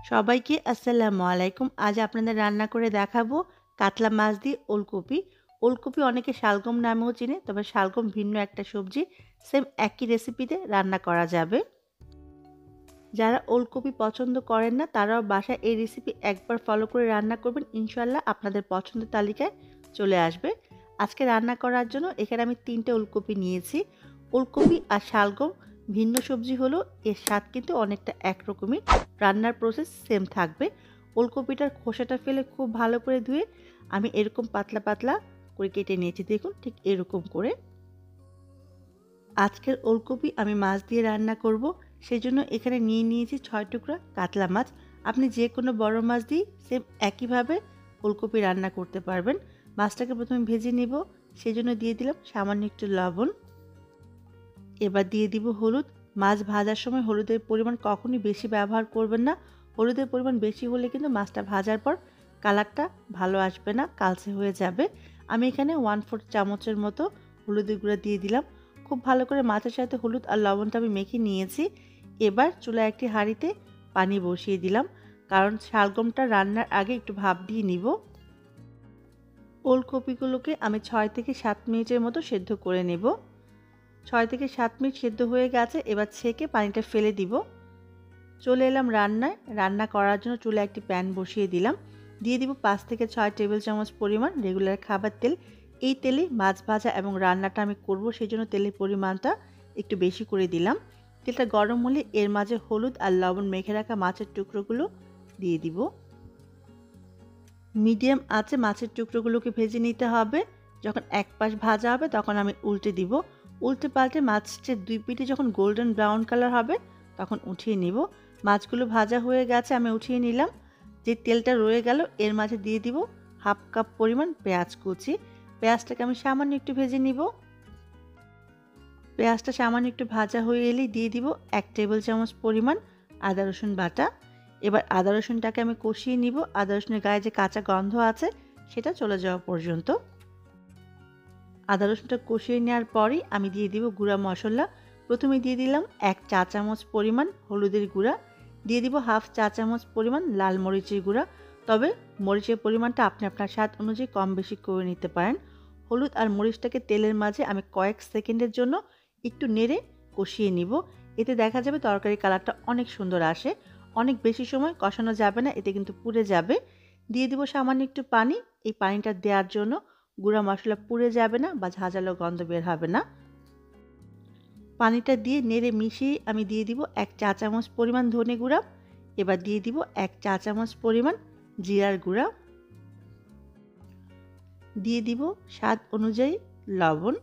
সবাইকে আসসালামু আলাইকুম। আজ আপনাদের রান্না করে দেখাবো কাতলা মাছ দিয়ে ওলকপি। ওলকপি অনেকে শালগম নামেও চেনে, তবে শালগম ভিন্ন একটা সবজি। সেম একই রেসিপিতে রান্না করা যাবে। যারা ওলকপি পছন্দ করেন না তারাও বাসায় এই রেসিপি একবার ফলো করে রান্না করবেন, ইনশাল্লাহ আপনাদের পছন্দের তালিকায় চলে আসবে। আজকে রান্না করার জন্য এখানে আমি 3টে ওলকপি নিয়েছি। ওলকপি আর শালগম ভিন্ন সবজি হলো, এর স্বাদ কিন্তু অনেকটা একরকমই, রান্নার প্রসেস সেম থাকবে। ওলকপিটার খোসাটা ফেলে খুব ভালো করে ধুয়ে আমি এরকম পাতলা পাতলা করে কেটে নিয়েছি, দেখুন ঠিক এরকম করে। আজকের ওলকপি আমি মাছ দিয়ে রান্না করব, সেই জন্য এখানে নিয়ে নিয়েছি 6 টুকরা কাতলা মাছ। আপনি যে কোনো বড় মাছ দিয়ে সেম একইভাবে ওলকপি রান্না করতে পারবেন। মাছটাকে প্রথমে ভেজে নেব, সেই জন্য দিয়ে দিলাম সামান্য একটু লবণ। এবার দিয়ে দিব হলুদ। মাছ ভাজার সময় হলুদের পরিমাণ কখনোই বেশি ব্যবহার করবেন না। হলুদের পরিমাণ বেশি হলে কিন্তু মাছটা ভাজার পর কালারটা ভালো আসবে না, কালচে হয়ে যাবে। আমি এখানে 1/4 চামচের মতো হলুদের গুঁড়া দিয়ে দিলাম। খুব ভালো করে মাছের সাথে হলুদ আর লবণটা আমি মেখে নিয়েছি। এবার চুলায় একটি হাঁড়িতে পানি বসিয়ে দিলাম, কারণ শালগমটা রান্নার আগে একটু ভাপ দিয়ে নিব। ওলকপিগুলোকে আমি 6 থেকে 7 মিনিটের মতো সেদ্ধ করে নেব। 6 থেকে 7 মিনিট সেদ্ধ হয়ে গেছে, এবার ছেঁকে পানিটা ফেলে দিব। চলে এলাম রান্নায়। রান্না করার জন্য চুলায় একটি প্যান বসিয়ে দিলাম। দিয়ে দিব 5 থেকে 6 টেবিল চামচ পরিমাণ রেগুলার খাবার তেল। এই তেলে মাছ ভাজা এবং রান্নাটা আমি করব, সেই জন্য তেলের পরিমাণটা একটু বেশি করে দিলাম। তেলটা গরম হলে এর মাঝে হলুদ আর লবণ মেখে রাখা মাছের টুকরোগুলো দিয়ে দিব। মিডিয়াম আঁচে মাছের টুকরোগুলোকে ভেজে নিতে হবে। যখন এক পাশ ভাজা হবে তখন আমি উল্টে দিব। উল্টে পাল্টে মাছের দুই পিঠে যখন গোল্ডেন ব্রাউন কালার হবে তখন উঠিয়ে নিব। মাছগুলো ভাজা হয়ে গেছে, আমি উঠিয়ে নিলাম। যে তেলটা রয়ে গেল এর মাঝে দিয়ে দিব 1/2 কাপ পরিমাণ পেঁয়াজ কুচি। পেঁয়াজটাকে আমি সামান্য একটু ভেজে নিব। পেঁয়াজটা সামান্য একটু ভাজা হয়ে এলেই দিয়ে দিব 1 টেবিল চামচ পরিমাণ আদা রসুন বাটা। এবার আদা রসুনটাকে আমি কষিয়ে নিব, আদা রসুনের গায়ে যে কাঁচা গন্ধ আছে সেটা চলে যাওয়া পর্যন্ত। আদা রসুনটা কষিয়ে নেওয়ার পরই আমি দিয়ে দিব গুঁড়া মশলা। প্রথমে দিয়ে দিলাম 1 চা চামচ পরিমাণ হলুদের গুঁড়া, দিয়ে দিব 1/2 চা চামচ পরিমাণ লাল মরিচের গুঁড়া। তবে মরিচের পরিমাণটা আপনি আপনার স্বাদ অনুযায়ী কম বেশি করে নিতে পারেন। হলুদ আর মরিচটাকে তেলের মাঝে আমি কয়েক সেকেন্ডের জন্য একটু নেড়ে কষিয়ে নিব। এতে দেখা যাবে তরকারি কালারটা অনেক সুন্দর আসে। অনেক বেশি সময় কষানো যাবে না, এতে কিন্তু পুড়ে যাবে। দিয়ে দিব সামান্য একটু পানি। এই পানিটা দেওয়ার জন্য গুঁড়া মশলা পুড়ে যাবে না বা ঝাঁঝালো গন্ধ বের হবে না। পানিটা দিয়ে নেড়ে মিশিয়ে আমি দিয়ে দিব 1 চা চামচ পরিমাণ ধনে গুঁড়া। এবার দিয়ে দিব 1 চা চামচ পরিমাণ জিরার গুঁড়া। দিয়ে দিব স্বাদ অনুযায়ী লবণ।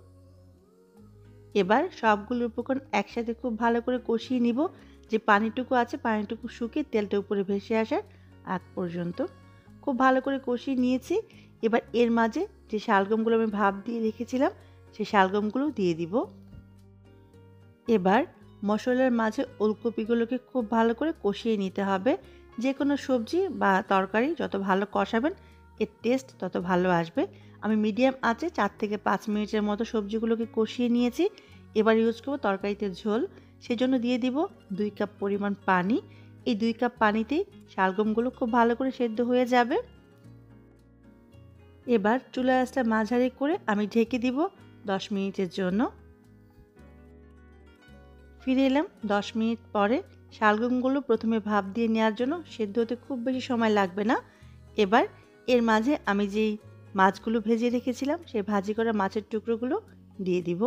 এবার সবগুলো উপকরণ একসাথে খুব ভালো করে কষিয়ে নিব। যে পানিটুকু আছে পানিটুকু শুকিয়ে তেলটা উপরে ভেসে আসার আগ পর্যন্ত খুব ভালো করে কষিয়ে নিয়েছি। এবার এর মাঝে যে শালগমগুলো আমি ভাপ দিয়ে রেখেছিলাম সেই শালগমগুলো দিয়ে দিব। এবার মশলার মাঝে ওলকপিগুলোকে খুব ভালো করে কষিয়ে নিতে হবে। যে কোনো সবজি বা তরকারি যত ভালো কষাবেন এর টেস্ট তত ভালো আসবে। আমি মিডিয়াম আঁচে 4 থেকে 5 মিনিটের মতো সবজিগুলোকে কষিয়ে নিয়েছি। এবার ইউজ করব তরকারিতে ঝোল, সেজন্য দিয়ে দিব 2 কাপ পরিমাণ পানি। এই 2 কাপ পানিতেই শালগমগুলো খুব ভালো করে সেদ্ধ হয়ে যাবে। এবার চুলার আঁচটা মাঝারি করে আমি ঢেকে দিব 10 মিনিটের জন্য। ফিরে এলাম 10 মিনিট পরে। শালগমগুলো প্রথমে ভাপ দিয়ে নেওয়ার জন্য সেদ্ধ হতে খুব বেশি সময় লাগবে না। এবার এর মাঝে আমি যেই মাছগুলো ভেজে রেখেছিলাম সেই ভাজি করা মাছের টুকরোগুলো দিয়ে দিব।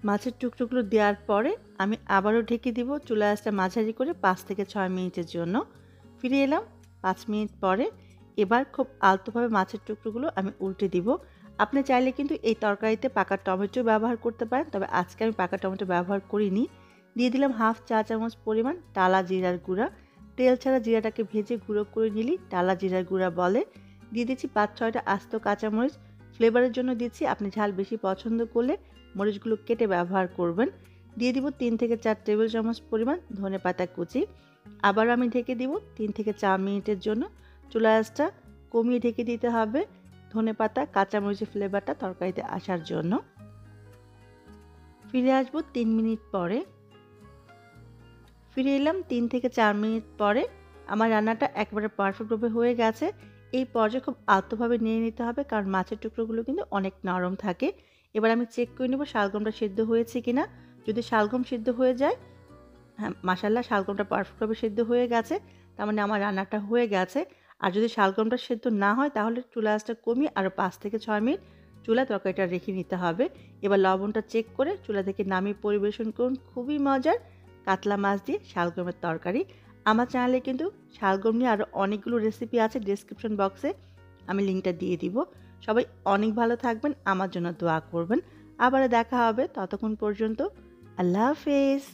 মাছের টুকরোগুলো দেওয়ার পরে আমি আবারও ঢেকে দিব চুলা আঁচটা মাঝারি করে 5 থেকে 6 মিনিটের জন্য। ফিরে এলাম 5 মিনিট পরে। এবার খুব আলতোভাবে মাছের টুকরোগুলো আমি উল্টে দিব। আপনি চাইলে কিন্তু এই তরকারিতে পাকা টমেটো ব্যবহার করতে পারেন, তবে আজকে আমি পাকা টমেটো ব্যবহার করিনি। দিয়ে দিলাম 1/2 চা চামচ পরিমাণ টালা জিরার গুঁড়া। তেল ছাড়া জিরাটাকে ভেজে গুঁড়ো করে নিলেই টালা জিরার গুঁড়া বলে। দিয়ে দিচ্ছি 5-6টা আস্ত কাঁচামরিচ। ফ্লেভারের জন্য দিচ্ছি, আপনি ঝাল বেশি পছন্দ করলে মরিচগুলো কেটে ব্যবহার করবেন। দিয়ে দিব 3 থেকে 4 টেবিল চামচ পরিমাণ ধনেপাতা কুচি। আবার আমি ঢেকে দিব 3 থেকে 4 মিনিটের জন্য। চুলা আঁচটা কমিয়ে ঢেকে দিতে হবে ধনেপাতা কাঁচামরিচের ফ্লেভারটা তরকারিতে আসার জন্য। ফিরে আসবো 3 মিনিট পরে। ফিরে এলাম 3 থেকে 4 মিনিট পরে। আমার রান্নাটা একেবারে পারফেক্টভাবে হয়ে গেছে। এই পর্যায়ে খুব আলতোভাবে নিয়ে নিতে হবে, কারণ মাছের টুকরোগুলো কিন্তু অনেক নরম থাকে। এবার আমি চেক করে নেব শালগমটা সিদ্ধ হয়েছে কিনা। যদি শালগম সিদ্ধ হয়ে যায়, হ্যাঁ, মাশাআল্লাহ শালগমটা পারফেক্টভাবে সিদ্ধ হয়ে গেছে। তার মানে আমার রান্নাটা হয়ে গেছে। আর যদি শালগমটা সিদ্ধ না হয় তাহলে চুলা আঁচটা কমিয়ে আরও 5 থেকে 6 মিনিট চুলায় তরকারিটা রেখে নিতে হবে। এবার লবণটা চেক করে চুলা থেকে নামিয়ে পরিবেশন করুন খুবই মজার কাতলা মাছ দিয়ে শালগমের তরকারি। আমার চ্যানেলে কিন্তু শালগম নিয়ে আরও অনেকগুলো রেসিপি আছে, ডেসক্রিপশন বক্সে আমি লিঙ্কটা দিয়ে দিব। সবাই অনেক ভালো থাকবেন, আমার জন্য দোয়া করবেন। আবার দেখা হবে, ততক্ষণ পর্যন্ত আল্লাহ হাফেজ।